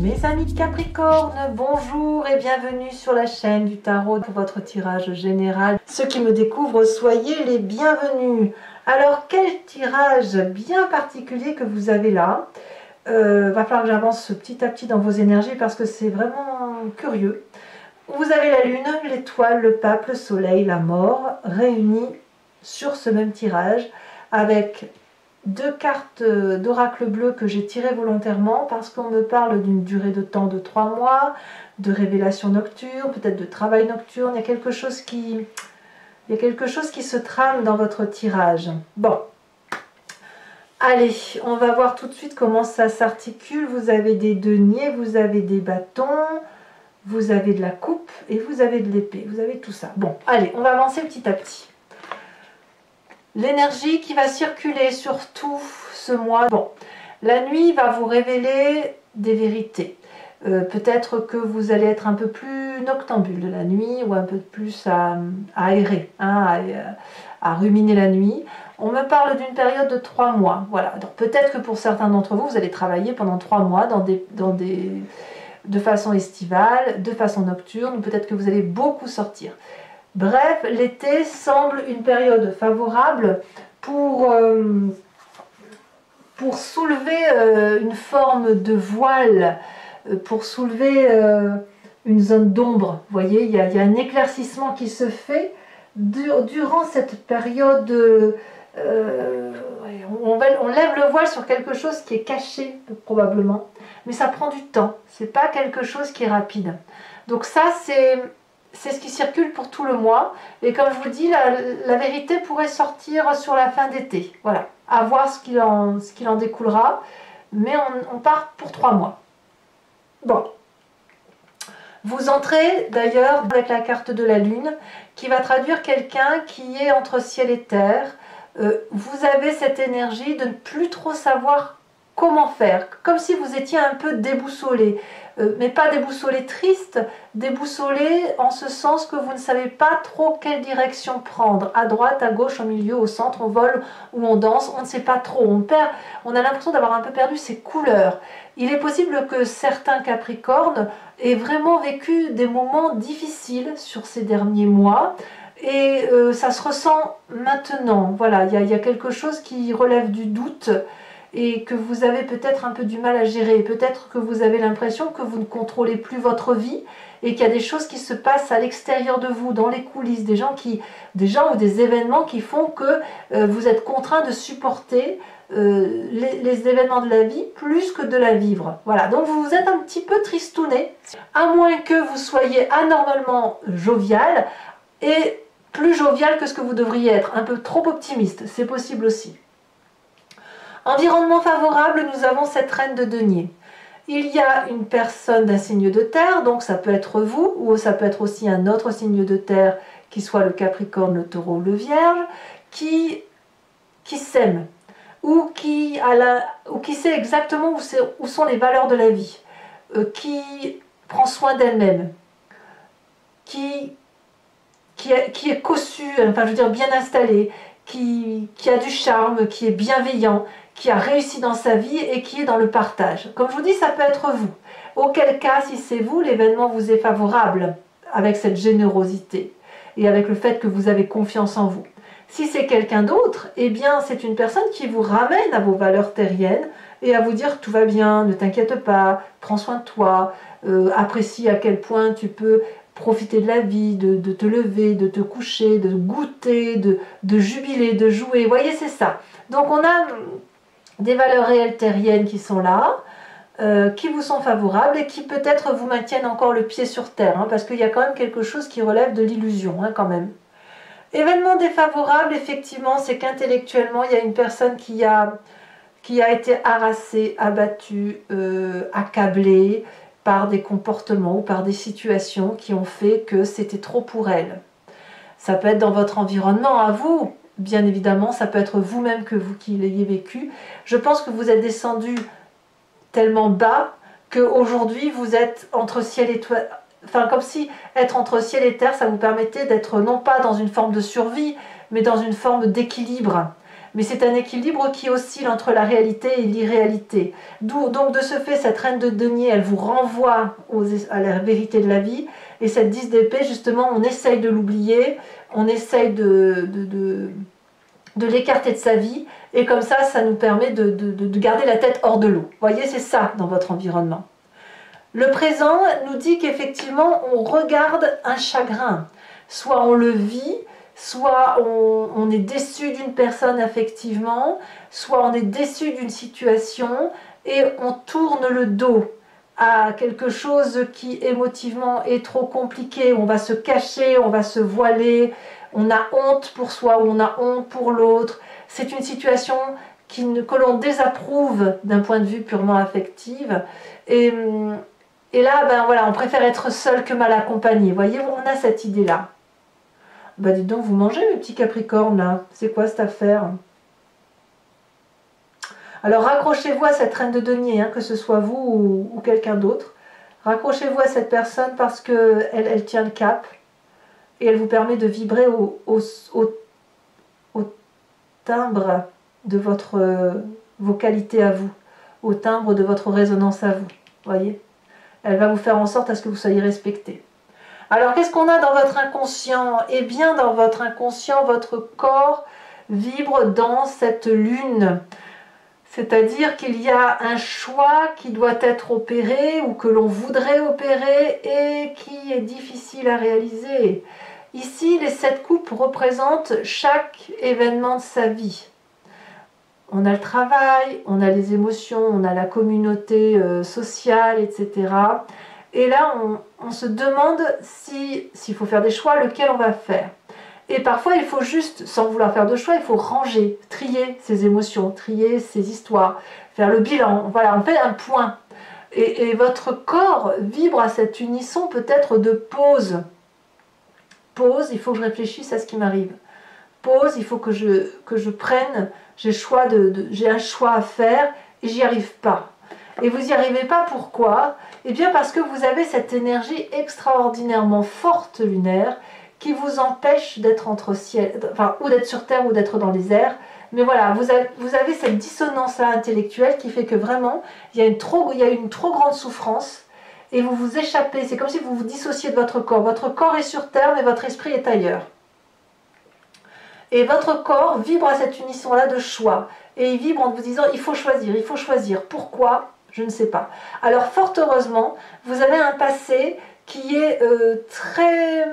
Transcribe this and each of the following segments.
Mes amis Capricorne, bonjour et bienvenue sur la chaîne du tarot pour votre tirage général. Ceux qui me découvrent, soyez les bienvenus. Alors, quel tirage bien particulier que vous avez là. Va falloir que j'avance petit à petit dans vos énergies parce que c'est vraiment curieux. Vous avez la lune, l'étoile, le pape, le soleil, la mort, réunis sur ce même tirage avec deux cartes d'oracle bleu que j'ai tirées volontairement parce qu'on me parle d'une durée de temps de 3 mois, de révélation nocturne, peut-être de travail nocturne. Il y a quelque chose qui se trame dans votre tirage. Bon, allez, on va voir tout de suite comment ça s'articule. Vous avez des deniers, vous avez des bâtons, vous avez de la coupe et vous avez de l'épée. Vous avez tout ça. Bon, allez, on va avancer petit à petit. L'énergie qui va circuler sur tout ce mois. Bon, la nuit va vous révéler des vérités. Peut-être que vous allez être un peu plus noctambule de la nuit ou un peu plus à aérer, hein, à ruminer la nuit. On me parle d'une période de 3 mois. Voilà. Donc peut-être que pour certains d'entre vous, vous allez travailler pendant 3 mois de façon estivale, de façon nocturne, ou peut-être que vous allez beaucoup sortir. Bref, l'été semble une période favorable pour soulever une forme de voile, pour soulever une zone d'ombre. Vous voyez, il y a un éclaircissement qui se fait durant cette période. On lève le voile sur quelque chose qui est caché, probablement, mais ça prend du temps. C'est pas quelque chose qui est rapide. Donc ça, c'est ce qui circule pour tout le mois. Et comme je vous dis, la vérité pourrait sortir sur la fin d'été. Voilà, à voir ce qu'il en découlera. Mais on part pour 3 mois. Bon. Vous entrez d'ailleurs avec la carte de la lune qui va traduire quelqu'un qui est entre ciel et terre. Vous avez cette énergie de ne plus trop savoir comment faire. Comme si vous étiez un peu déboussolé. Mais pas déboussolé triste, déboussolé en ce sens que vous ne savez pas trop quelle direction prendre, à droite, à gauche, au milieu, au centre, on vole ou on danse, on ne sait pas trop, on a l'impression d'avoir un peu perdu ses couleurs. Il est possible que certains Capricornes aient vraiment vécu des moments difficiles sur ces derniers mois, et ça se ressent maintenant. Voilà, il y a quelque chose qui relève du doute, et que vous avez peut-être un peu du mal à gérer. Peut-être que vous avez l'impression que vous ne contrôlez plus votre vie et qu'il y a des choses qui se passent à l'extérieur de vous, dans les coulisses, des gens ou des événements qui font que vous êtes contraint de supporter les événements de la vie plus que de la vivre. Voilà, donc vous êtes un petit peu tristouné, à moins que vous soyez anormalement jovial et plus jovial que ce que vous devriez être, un peu trop optimiste, c'est possible aussi. Environnement favorable, nous avons cette reine de denier. Il y a une personne d'un signe de terre, donc ça peut être vous, ou ça peut être aussi un autre signe de terre, qui soit le Capricorne, le Taureau ou le Vierge, qui s'aime, ou qui sait exactement où sont les valeurs de la vie, qui prend soin d'elle-même, qui est cossu, enfin je veux dire bien installé, qui a du charme, qui est bienveillant, qui a réussi dans sa vie et qui est dans le partage. Comme je vous dis, ça peut être vous. Auquel cas, si c'est vous, l'événement vous est favorable avec cette générosité et avec le fait que vous avez confiance en vous. Si c'est quelqu'un d'autre, eh bien c'est une personne qui vous ramène à vos valeurs terriennes et à vous dire tout va bien, ne t'inquiète pas, prends soin de toi, apprécie à quel point tu peux profiter de la vie, de te lever, de te coucher, de goûter, de jubiler, de jouer. Vous voyez, c'est ça. Donc on a des valeurs réelles terriennes qui sont là, qui vous sont favorables et qui peut-être vous maintiennent encore le pied sur terre, hein, parce qu'il y a quand même quelque chose qui relève de l'illusion, hein, quand même. Événement défavorable, effectivement, c'est qu'intellectuellement, il y a une personne qui a été harassée, abattue, accablée, par des comportements ou par des situations qui ont fait que c'était trop pour elle. Ça peut être dans votre environnement à vous, bien évidemment, ça peut être vous-même qui l'ayez vécu. Je pense que vous êtes descendu tellement bas qu'aujourd'hui vous êtes entre ciel et terre. Enfin, comme si être entre ciel et terre, ça vous permettait d'être non pas dans une forme de survie, mais dans une forme d'équilibre. mais c'est un équilibre qui oscille entre la réalité et l'irréalité. Donc de ce fait, cette reine de denier, elle vous renvoie à la vérité de la vie, et cette 10 d'épée, justement, on essaye de l'oublier, on essaye de l'écarter de sa vie, et comme ça nous permet de garder la tête hors de l'eau. Vous voyez, c'est ça dans votre environnement. Le présent nous dit qu'effectivement, on regarde un chagrin. Soit on le vit, soit on est déçu d'une personne affectivement, soit on est déçu d'une situation, et on tourne le dos à quelque chose qui émotivement est trop compliqué. On va se cacher, on va se voiler, on a honte pour soi ou on a honte pour l'autre. C'est une situation que l'on désapprouve d'un point de vue purement affectif. Et là, ben voilà, on préfère être seul que mal accompagné. Vous voyez, on a cette idée-là. Ben dites donc, vous mangez mes petits capricornes là. C'est quoi cette affaire? Alors raccrochez-vous à cette reine de denier, hein, que ce soit vous ou quelqu'un d'autre. Raccrochez-vous à cette personne parce qu'elle tient le cap. Et elle vous permet de vibrer au timbre de vos qualités à vous, au timbre de votre résonance à vous, voyez. Elle va vous faire en sorte à ce que vous soyez respecté. Alors qu'est-ce qu'on a dans votre inconscient? Eh bien dans votre inconscient, votre corps vibre dans cette lune. C'est-à-dire qu'il y a un choix qui doit être opéré ou que l'on voudrait opérer et qui est difficile à réaliser. Ici, les 7 coupes représentent chaque événement de sa vie. On a le travail, on a les émotions, on a la communauté sociale, etc. Et là, on se demande s'il faut faire des choix, lequel on va faire. Et parfois, il faut juste, sans vouloir faire de choix, il faut ranger, trier ses émotions, trier ses histoires, faire le bilan. Voilà, on fait un point. Et votre corps vibre à cet unisson peut-être de pause. Pause, il faut que je réfléchisse à ce qui m'arrive. Pause, il faut que je prenne, j'ai un choix à faire et j'y arrive pas. Et vous n'y arrivez pas, pourquoi? Eh bien parce que vous avez cette énergie extraordinairement forte lunaire qui vous empêche d'être entre ciel, enfin, ou d'être sur terre ou d'être dans les airs. Mais voilà, vous avez cette dissonance-là intellectuelle qui fait que vraiment, il y a une trop grande souffrance et vous vous échappez. C'est comme si vous vous dissociez de votre corps. Votre corps est sur terre, mais votre esprit est ailleurs. Et votre corps vibre à cette unisson-là de choix. Et il vibre en vous disant, il faut choisir, il faut choisir. Pourquoi? Je ne sais pas. Alors, fort heureusement, vous avez un passé qui est très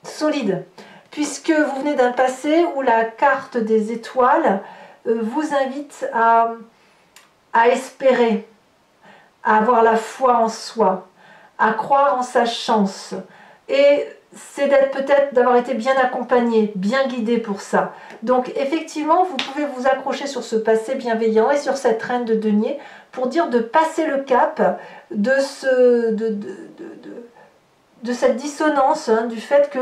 solide, puisque vous venez d'un passé où la carte des étoiles vous invite à espérer, à avoir la foi en soi, à croire en sa chance. Et c'est d'avoir été bien accompagné, bien guidé pour ça. Donc effectivement, vous pouvez vous accrocher sur ce passé bienveillant et sur cette reine de denier pour dire de passer le cap de cette dissonance, hein, du fait que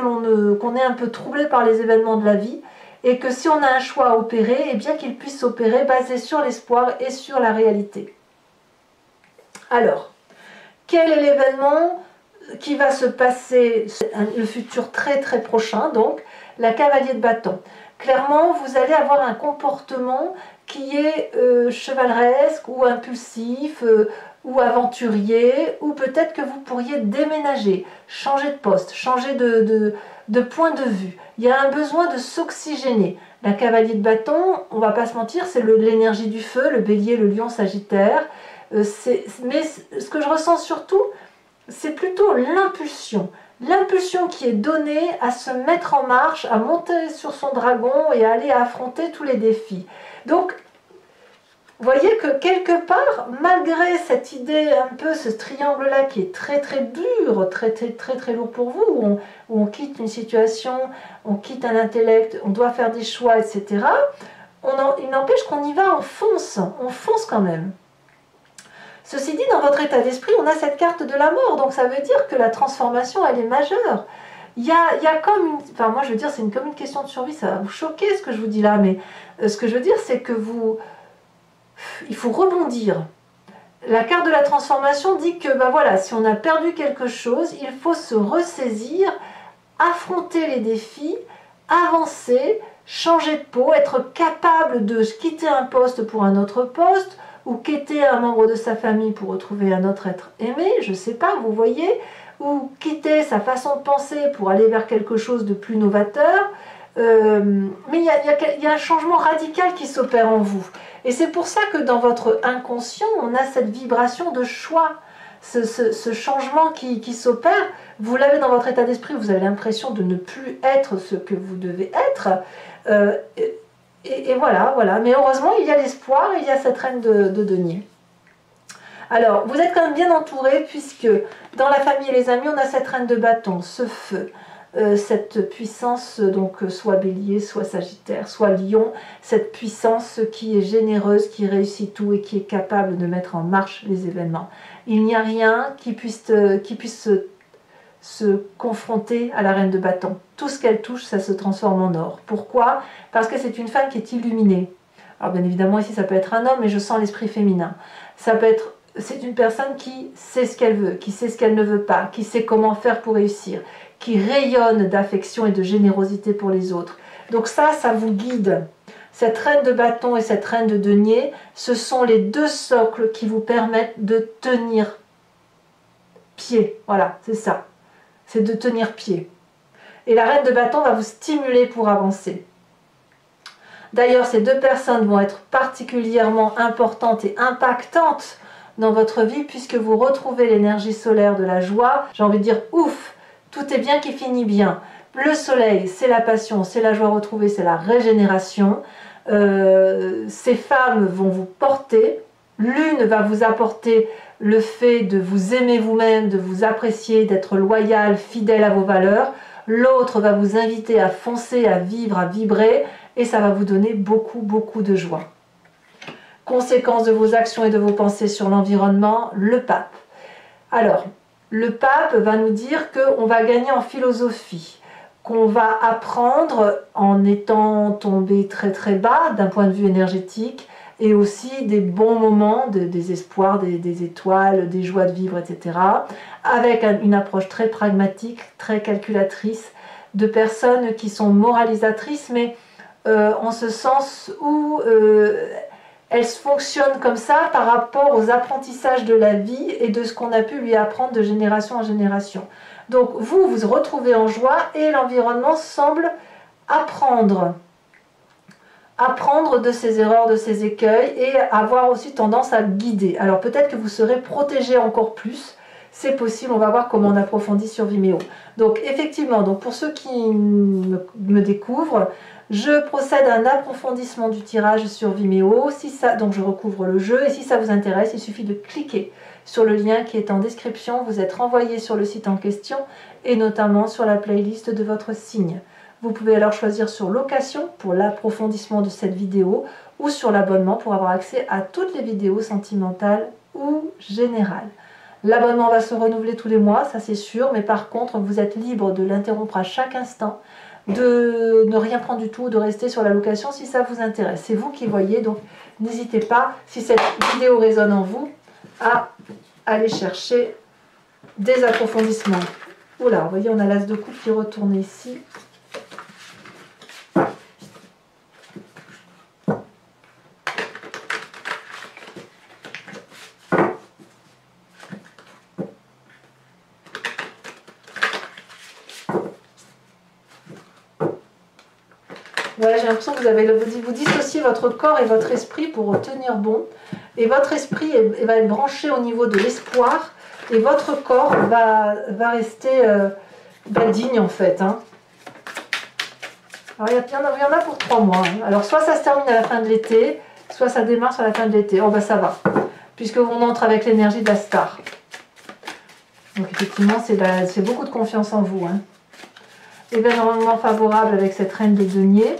qu'on est un peu troublé par les événements de la vie et que si on a un choix à opérer, eh bien qu'il puisse s'opérer basé sur l'espoir et sur la réalité. Alors, quel est l'événement qui va se passer, le futur très très prochain, donc la cavalier de bâton. Clairement, vous allez avoir un comportement qui est chevaleresque ou impulsif ou aventurier, ou peut-être que vous pourriez déménager, changer de poste, changer de point de vue. Il y a un besoin de s'oxygéner. La cavalier de bâton, on va pas se mentir, c'est l'énergie du feu, le bélier, le lion, sagittaire. Mais ce que je ressens surtout, c'est plutôt l'impulsion. L'impulsion qui est donnée à se mettre en marche, à monter sur son dragon et à aller affronter tous les défis. Donc, vous voyez que quelque part, malgré cette idée un peu, ce triangle-là qui est très très dur, très lourd pour vous, où on quitte une situation, on quitte un intellect, on doit faire des choix, etc., il n'empêche qu'on y va, on fonce quand même. Ceci dit, dans votre état d'esprit, on a cette carte de la mort, donc ça veut dire que la transformation, elle est majeure. Il y a comme une... Enfin, moi, je veux dire, c'est comme une question de survie, ça va vous choquer ce que je vous dis là, mais ce que je veux dire, c'est que il faut rebondir. La carte de la transformation dit que, ben voilà, si on a perdu quelque chose, il faut se ressaisir, affronter les défis, avancer, changer de peau, être capable de quitter un poste pour un autre poste, ou quitter un membre de sa famille pour retrouver un autre être aimé, je ne sais pas, vous voyez, ou quitter sa façon de penser pour aller vers quelque chose de plus novateur. Mais il y a un changement radical qui s'opère en vous. Et c'est pour ça que dans votre inconscient, on a cette vibration de choix, ce changement qui s'opère. Vous l'avez dans votre état d'esprit, vous avez l'impression de ne plus être ce que vous devez être. Et voilà. Mais heureusement, il y a l'espoir, il y a cette reine de denier. Alors, vous êtes quand même bien entouré, puisque dans la famille et les amis, on a cette reine de bâton, ce feu, cette puissance, donc soit bélier, soit sagittaire, soit lion, cette puissance qui est généreuse, qui réussit tout et qui est capable de mettre en marche les événements. Il n'y a rien qui puisse se confronter à la reine de bâton. Tout ce qu'elle touche, ça se transforme en or. Pourquoi? Parce que c'est une femme qui est illuminée. Alors bien évidemment, ici, ça peut être un homme, mais je sens l'esprit féminin. C'est une personne qui sait ce qu'elle veut, qui sait ce qu'elle ne veut pas, qui sait comment faire pour réussir, qui rayonne d'affection et de générosité pour les autres. Donc ça vous guide. Cette reine de bâton et cette reine de denier, ce sont les deux socles qui vous permettent de tenir pied. Voilà, c'est ça. C'est de tenir pied. Et la reine de bâton va vous stimuler pour avancer. D'ailleurs, ces deux personnes vont être particulièrement importantes et impactantes dans votre vie, puisque vous retrouvez l'énergie solaire de la joie. J'ai envie de dire, ouf, tout est bien qui finit bien. Le soleil, c'est la passion, c'est la joie retrouvée, c'est la régénération. Ces femmes vont vous porter. L'une va vous apporter le fait de vous aimer vous-même, de vous apprécier, d'être loyal, fidèle à vos valeurs. L'autre va vous inviter à foncer, à vivre, à vibrer, et ça va vous donner beaucoup, beaucoup de joie. Conséquence de vos actions et de vos pensées sur l'environnement, le pape. Alors, le pape va nous dire qu'on va gagner en philosophie, qu'on va apprendre en étant tombé très très bas d'un point de vue énergétique, et aussi des bons moments, des espoirs, des étoiles, des joies de vivre, etc. Avec une approche très pragmatique, très calculatrice, de personnes qui sont moralisatrices, mais en ce sens où elles fonctionnent comme ça par rapport aux apprentissages de la vie et de ce qu'on a pu lui apprendre de génération en génération. Donc vous vous retrouvez en joie et l'environnement semble apprendre de ses erreurs, de ses écueils, et avoir aussi tendance à guider. Alors peut-être que vous serez protégé encore plus, c'est possible, on va voir comment on approfondit sur Vimeo. Donc effectivement, donc pour ceux qui me découvrent, je procède à un approfondissement du tirage sur Vimeo, donc je recouvre le jeu, et si ça vous intéresse, il suffit de cliquer sur le lien qui est en description, vous êtes renvoyé sur le site en question, et notamment sur la playlist de votre signe. Vous pouvez alors choisir sur location pour l'approfondissement de cette vidéo ou sur l'abonnement pour avoir accès à toutes les vidéos sentimentales ou générales. L'abonnement va se renouveler tous les mois, ça c'est sûr, mais par contre vous êtes libre de l'interrompre à chaque instant, de ne rien prendre du tout, de rester sur la location si ça vous intéresse. C'est vous qui voyez, donc n'hésitez pas, si cette vidéo résonne en vous, à aller chercher des approfondissements. Oula, vous voyez, on a l'as de coupe qui retourne ici. Ouais, j'ai l'impression que vous dissociez votre corps et votre esprit pour tenir bon. Et votre esprit va être branché au niveau de l'espoir. Et votre corps va rester digne en fait. Hein. Alors, il y en a pour 3 mois. Hein. Alors soit ça se termine à la fin de l'été, soit ça démarre sur la fin de l'été. Oh bah ça va. Puisque on entre avec l'énergie de la star. Donc effectivement, c'est beaucoup de confiance en vous. Hein. Événement favorable avec cette reine de denier.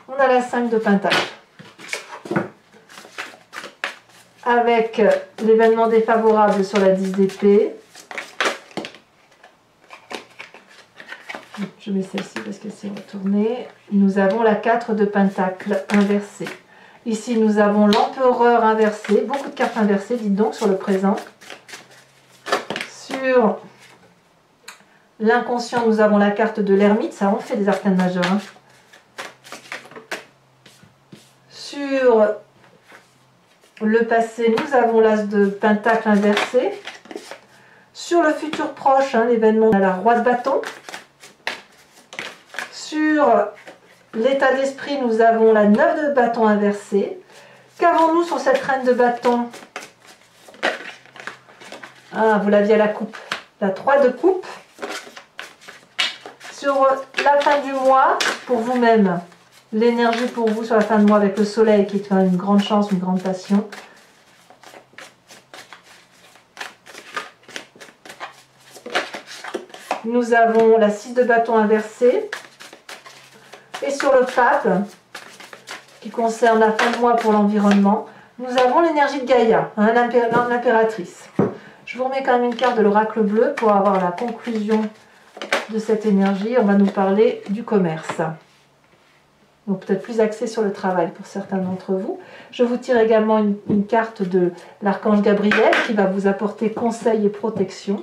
On a la 5 de pentacle. Avec l'événement défavorable sur la 10 d'épée. Je mets celle-ci parce qu'elle s'est retournée. Nous avons la 4 de pentacle inversée. Ici, nous avons l'empereur inversé, beaucoup de cartes inversées, dites donc, sur le présent. Sur l'inconscient, nous avons la carte de l'ermite, ça on fait des arcanes majeurs. Hein. Sur le passé, nous avons l'as de pentacle inversé. Sur le futur proche, hein, l'événement, on a la roi de bâton. Sur l'état d'esprit, nous avons la 9 de bâton inversée. Qu'avons-nous sur cette reine de bâton? Ah, vous l'aviez à la coupe. La 3 de coupe. Sur la fin du mois, pour vous-même, l'énergie pour vous sur la fin de mois avec le soleil qui est une grande chance, une grande passion. Nous avons la 6 de bâton inversée. Et sur le pape, qui concerne la fin de mois pour l'environnement, nous avons l'énergie de Gaïa, hein, l'impératrice. Je vous remets quand même une carte de l'oracle bleu pour avoir la conclusion de cette énergie. On va nous parler du commerce. Donc peut-être plus axé sur le travail pour certains d'entre vous. Je vous tire également une carte de l'archange Gabriel qui va vous apporter conseil et protection.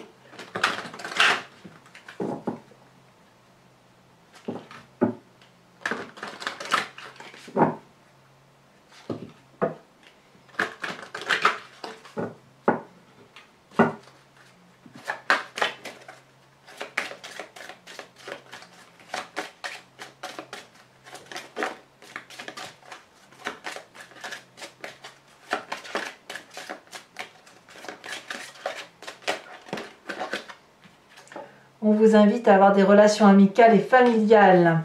On vous invite à avoir des relations amicales et familiales.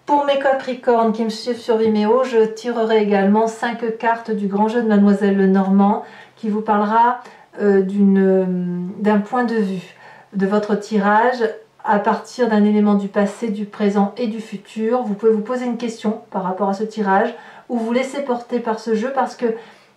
Pour mes Capricornes qui me suivent sur Vimeo, je tirerai également 5 cartes du grand jeu de Mademoiselle Lenormand qui vous parlera d'un point de vue de votre tirage à partir d'un élément du passé, du présent et du futur. Vous pouvez vous poser une question par rapport à ce tirage ou vous laisser porter par ce jeu parce que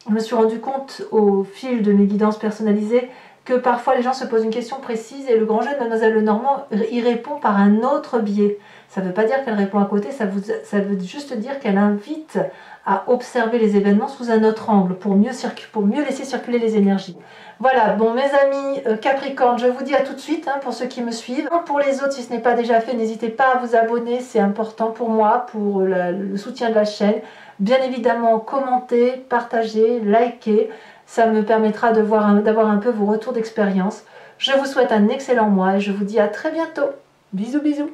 je me suis rendu compte au fil de mes guidances personnalisées que parfois les gens se posent une question précise et le grand jeu de Mademoiselle Lenormand y répond par un autre biais. Ça ne veut pas dire qu'elle répond à côté, ça veut juste dire qu'elle invite à observer les événements sous un autre angle pour mieux laisser circuler les énergies. Voilà, bon mes amis Capricorne, je vous dis à tout de suite hein, pour ceux qui me suivent. Pour les autres, si ce n'est pas déjà fait, n'hésitez pas à vous abonner, c'est important pour moi, pour le soutien de la chaîne. Bien évidemment, commentez, partagez, likez. Ça me permettra d'avoir un peu vos retours d'expérience. Je vous souhaite un excellent mois et je vous dis à très bientôt. Bisous bisous.